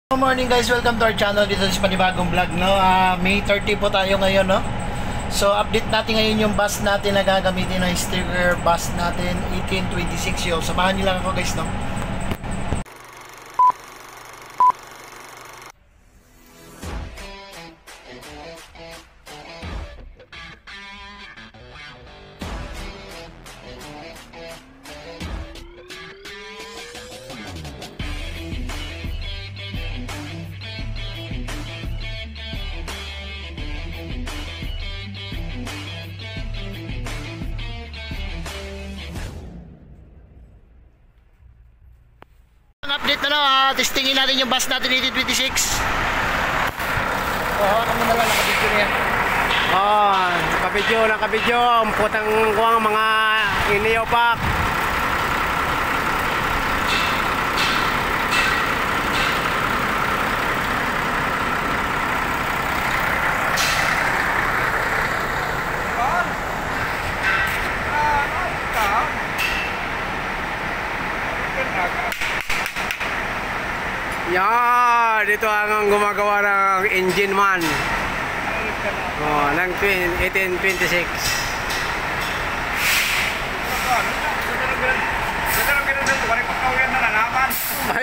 Good morning guys, welcome to our channel. Dito sa panibagong vlog, no? May 30 po tayo ngayon, no? So update natin ngayon yung bus natin na gagamitin, na sticker bus natin 1826 yun. Samahan niyo lang ako guys, no? Update na, no? Testingin natin yung bus natin 1826. Hawakan mo na lang, nakabidyo na yan. Nakabidyo. Ang putang kuwang mga iniyopak. Yan, dito ang gumagawa ng engine man. Ng 1826.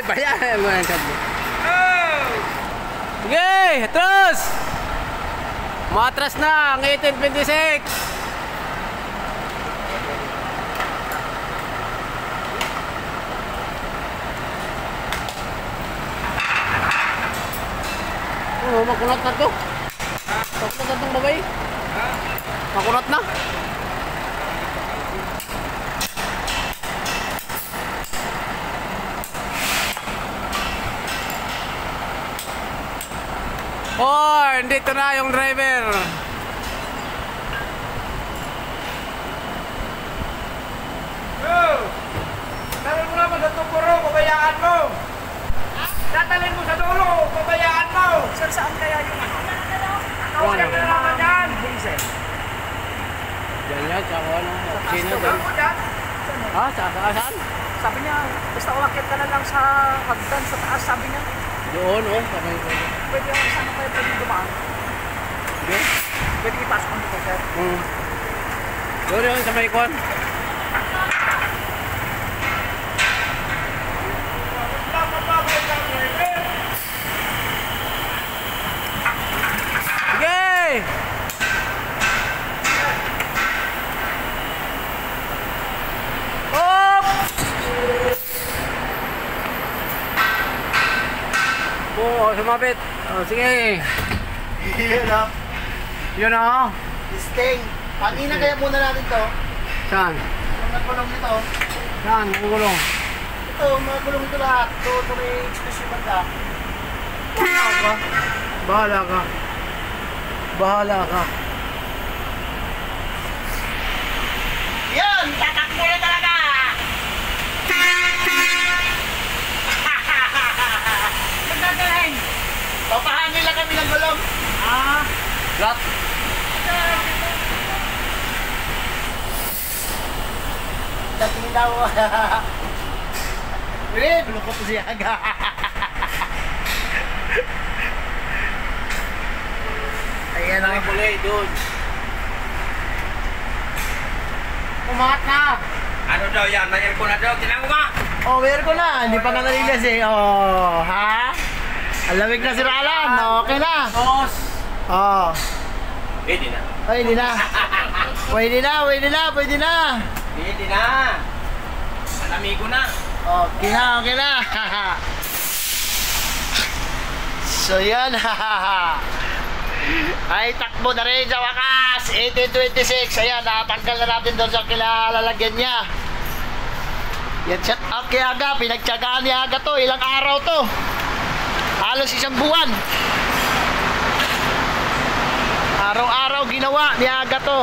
Bayan mo yan sabi. Okay, atras! Matras na ang 1826. Makunat na to. Makunat na itong babae. Makunat na. Dito na yung driver. Dalhin mo naman sa tuburo, pabayaan mo. Tatalin mo sa dulo, pabayaan mo. Sir, saan kaya yung ano? Wala na naman yan. Vincent. Diyan, sa ano? Sino Pastor doon? mo dyan. Saan? Sabi niya, basta umakit ka na lang sa hagdan sa taas, sabi niya. Doon, Pwede yung saan kayo pwede dumaan. Doon? Pwede ipasok mo dito, sir. Doon yung sa may kwan. Sige! Op! Sumapit. Sige. Yun, no? Yun na. Sting. Kanina kaya muna natin to. Saan? Ang nagkulong nito. Saan? Gulong. Ito, magulong ito lahat. Ito may expressive banda. Bahala ka. Yan! Tatakbo na talaga! Magdadalhin. Papahangin lang kami ng gulong. Flat. Dating daw. Red! Luko po siya aga. Ayan ang Kulay doon. umangat na. Ano daw yan? May aircon na daw. Tinan mo ka! Oh, meron ko na. Hindi pa nga naligas eh. Oh, ha? Alamig na si Ralan. Okay na. Tos. Oh. Pwede na. Ay, hindi na. Pwede na. Pwede na. Alamigo na. Okay na, okay na. So yan. Ay, takbo na rin sa wakas. 1826. Ayan, natanggal na natin doon sa kilalagyan niya. Yan, shut up kay Aga. Pinagtyagaan ni Aga to. Ilang araw to. Halos isang buwan. Araw-araw ginawa ni Aga to.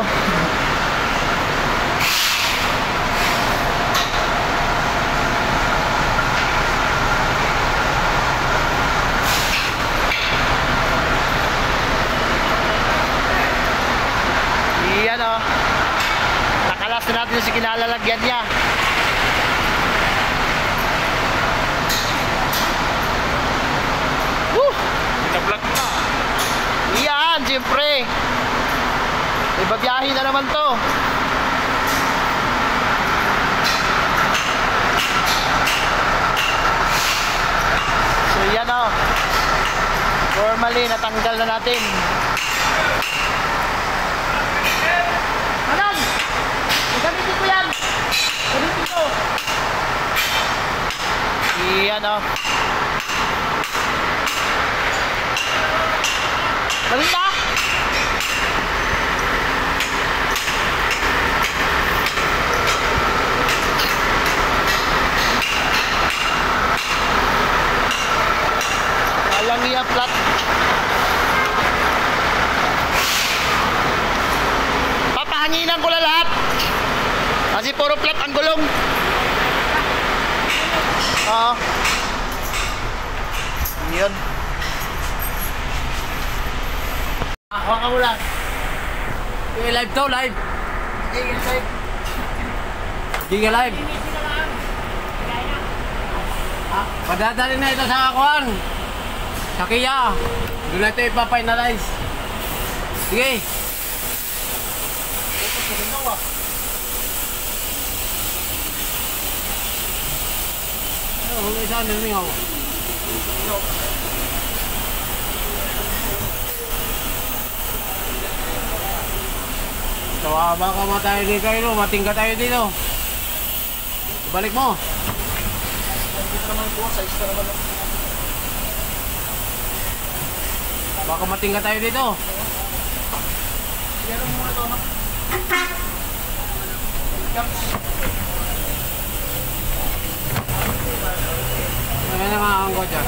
Yan o. Nakalas na natin sa kinalalagyan niya. Ibabiyahe na naman to. So yan o. Formally, natanggal na natin. Anan! Gamitin ko yan! Gamitin ko! Yan o. Balik na! Walang iya flat. Papahanginan ko na lahat. Kasi puro flat ang gulong. Oo. Yun. Hawakan mo lang. Live to, live. Sige, live. Sige, live. Padadali na ito sa kakuan. Sa Kia. Doon na ito ipa-finalize. Sige. Ano isa ang nilmingaw? Tawa ka tayo dito, matingga tayo dito. Balik mo. Dito naman po, size na naman. Baka matingga tayo dito. Yan ang muna to, no? Ayan ang angko dyan.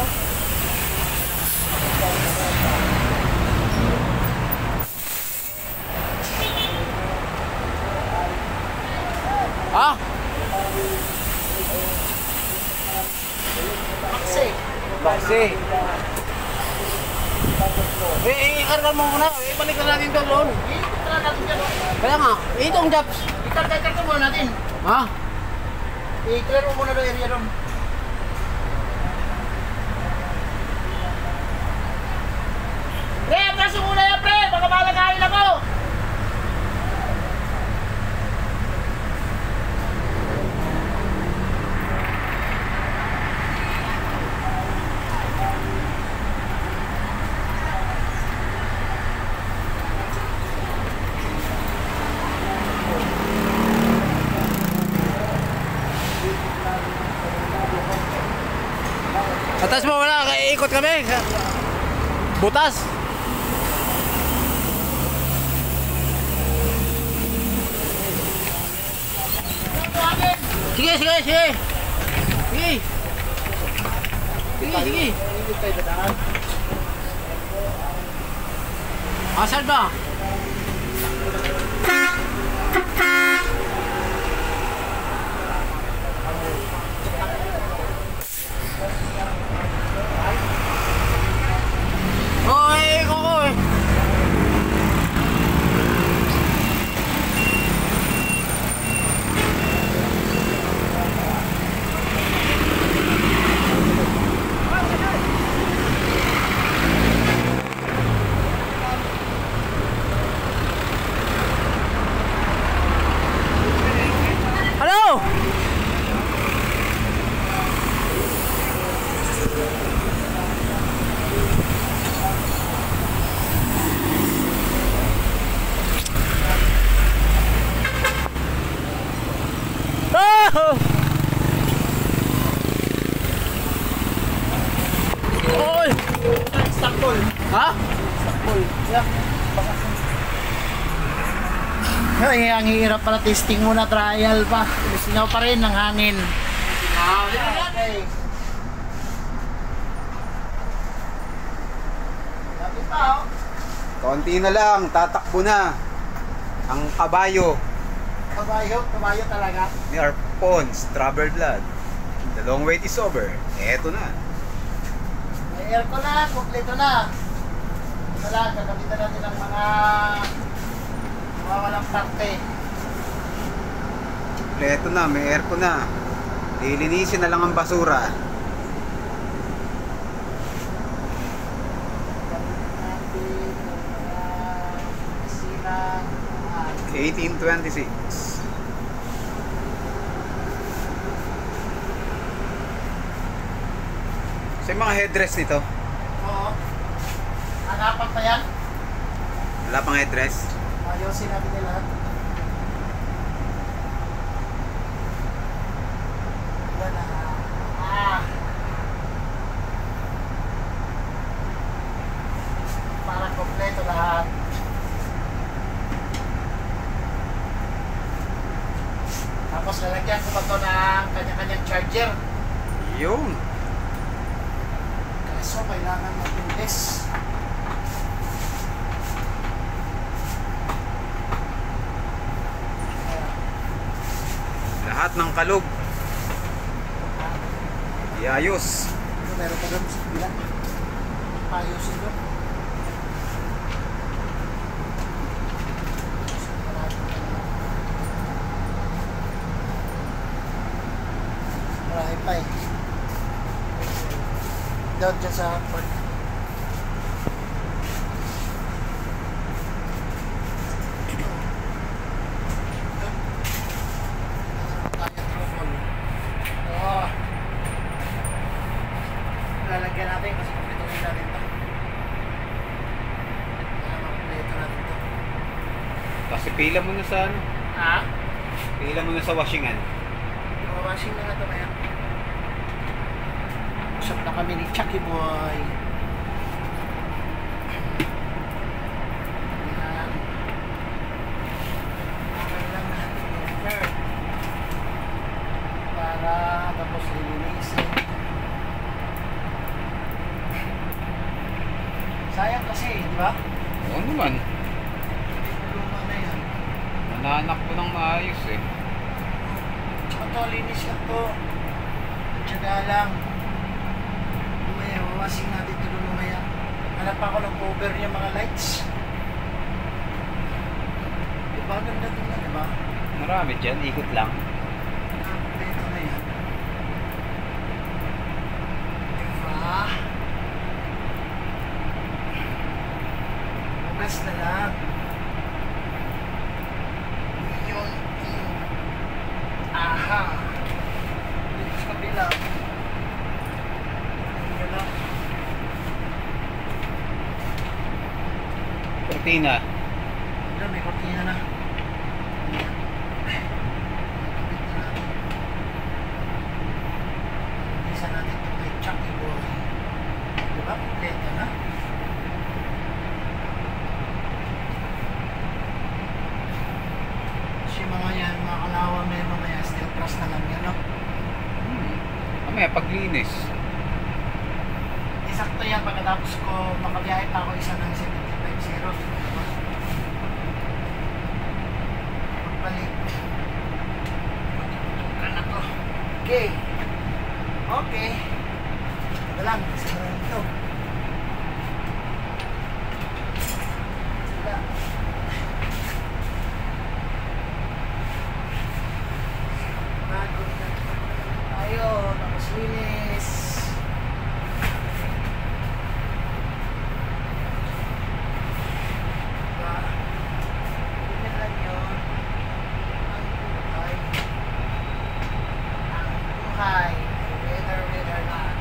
Ha? Maxi. Ikarga mo muna. Ibalik na natin ito doon. Tara natin dyan, no? Kaya nga, itong jobs. Itar-itar ko muna natin. Ha? I-clear mo muna yung area doon. Pre, atraso muna yan, pre! Baka malagayin ako! Atas mo wala, ikot kami. Butas. Sige, sige, sige. Sige. Sige, sige. Asan ba? Oy, kokoy. Hello? Oh! Oy! Stop call. Ha? Stop call. Yeah. Ay, ang hirap pala testing muna, trial pa. Sinaw pa rin ng hangin. Okay. Lapit pa, oh. Konti na lang, tatakbo na. Ang kabayo Kabayo talaga. ni our Pons, Travel Blood. The long wait is over. Eto na. May aircon na, kompleto na. Wala, kakabitan natin ng mga walang parte. Kompleto na, may aircon na. Lilinisin na lang ang basura. Natin, mga pisina. 1826. So yung mga headrest nito, Oo. Hanapan pa yan. wala pang headrest. Ayusin natin nila lahat. Yan na. Para kompleto lahat. Tapos lalagyan ko pa ito ng kanya-kanyang charger. Yun. Kaso kailangan matinis. Lahat ng kalog. Iayos. Ito meron pa doon sa bilang. Ayusin doon. Marami pa eh. Doon dyan sa port. Lalagyan natin kasi kumpletuhin natin ito. Kumpleto natin ito. Kasi pila mo na sa ano? Ha? Pila mo na sa washingan. Washing na nga ito kaya. Usap na kami ni Chucky Boy. Yan. Okay lang natin yung curve. Para tapos lilinisin. Sayang kasi, di ba? Oo naman. Luma na yan. Nananak ko ng maayos eh. Tsaka to, linis lang to. Tsaga lang. Lumaya, wawasing natin ito doon lumaya. Hanap ako ng cover niya mga lights. Diba? Ganda doon na, diba? Marami dyan, ikot lang. Kompleto na yan. Diba? Bukas na lang. Yun. Aha. Dito sa kabila. Yun lang. Cortina. Doon, may kortina na. Isa natin ito kay Chucky Boy. Diba? Kompleto na. Kasi mga yan, mga kalawa may mamaya steel truss na lang yan, no? Mamaya paglinis. Isakto yan pagkatapos ko makabiyahe pa ako isa ng 75-0. Diba? Pagbalik. Magtutukan na to. Okay. Okay. Ito lang. Kasi naman ito. Wala. Bago na tayo. Tapos linis. Diba? Ganyan lang yun. Ang buhay. Ang buhay. Winner lang.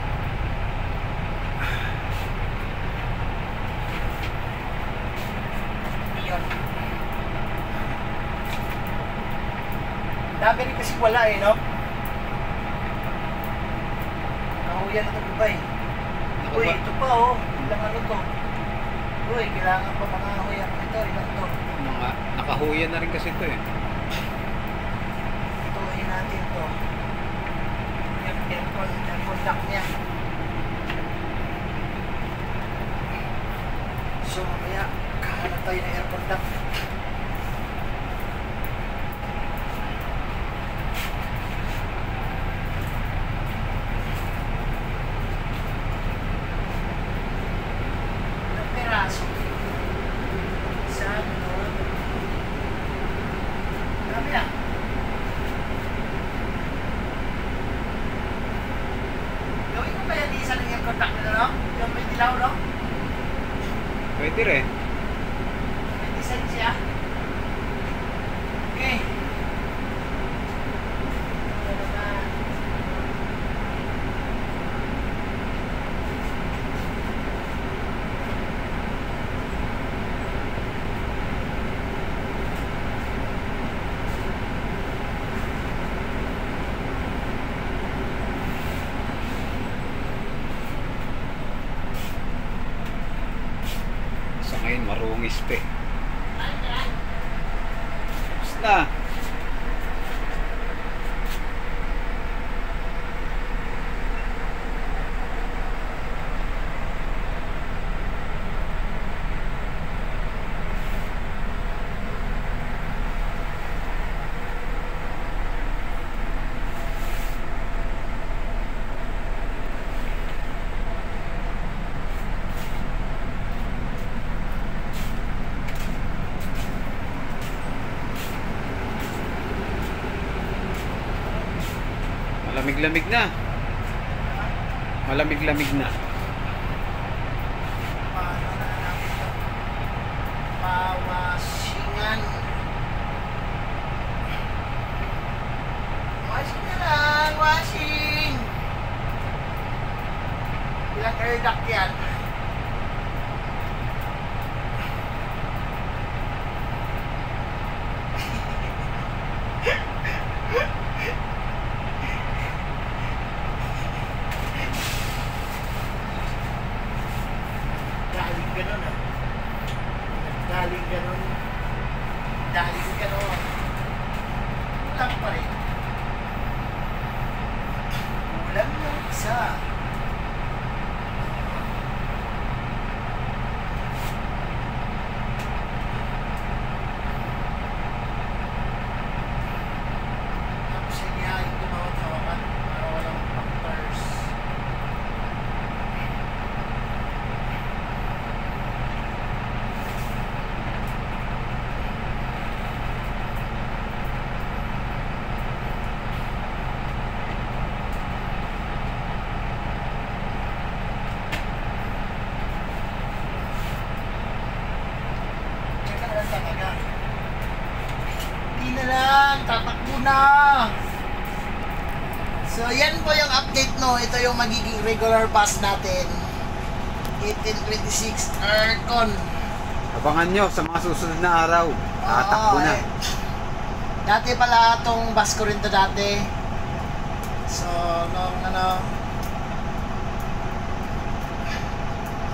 Yun. Dami rin kasi wala eh, no? Nahuyan na ito iba eh. Uy, ito pa oh. Ilang ano to? Uy, kailangan pa mga huyan ito. Ilang to? Mga nakahuyan na rin kasi ito eh. Tuhin natin to. Yung aircon duct niya. So, mamaya, kahanap tayo ng aircon duct. Ilang peraso? Isa, dalawa. Marami na. Gawin ko kaya di isa ng aircon duct na, no? Yung may dilaw, no? Pwede rin. May design siya. Ngayon, marungis pa eh. Tapos na. Malamig-lamig na. Malamig-lamig na. Paano na natin ito? Pawasingan. Washing na lang, washing. Ilang air duct yan? Galing ganun ah. Galing ganun. Galing ganun. Kulang pa rin. Kulang yung isa. Tapos yung ihahin ko mawat-hawakan para walang factors. Tsaka na lang talaga. Hindi na lang, tatakbo na. So yan po yung update no. Ito yung magiging regular pass natin. 1826 aircon. Abangan nyo sa mga susunod na araw. Tatakbo na. Dati pala itong bus ko rin to dati. So nung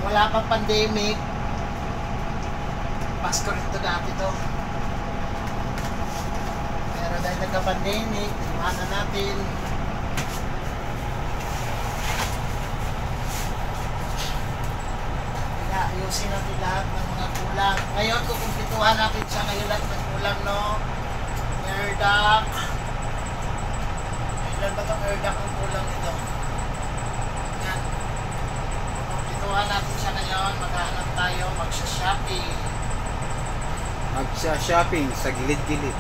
wala pang pandemic, bus ko rin to dati to. Pero dahil nagka-pandemic, iwanan natin. Ayusin natin lahat ng mga kulang. Ngayon, kukumpituhan natin siya ngayon lahat ng kulang, no? Air duct. Ilan ba itong air duct ang kulang nito? Yan. Kukumpituhan natin siya ngayon. Maghahanap tayo, magsha-shopping. Magsha-shopping sa gilid-gilid.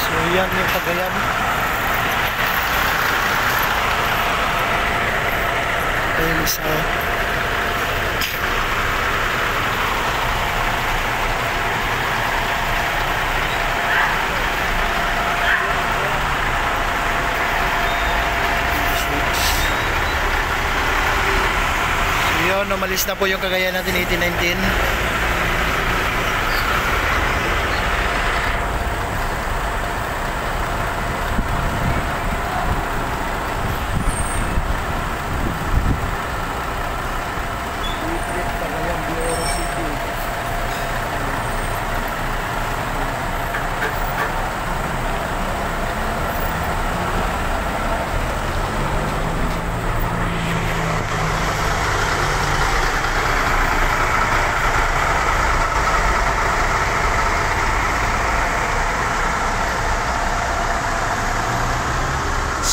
So, yan yung Cagayan. Ito yung isa. So, yun, umalis na po yung Cagayan natin 1819.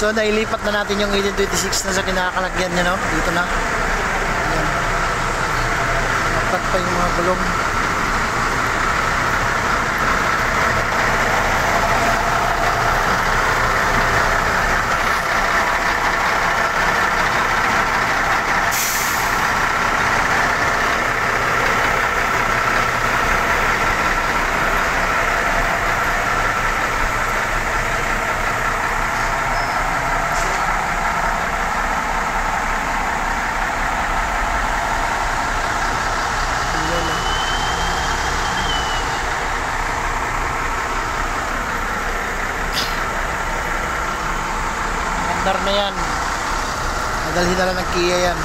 So nailipat na natin yung 1826 na sa kinakalagyan niya, no? Dito na. Ayan. Nakat pa yung mga gulong. Andar na yan. Nadalhin na lang ng Kia yan.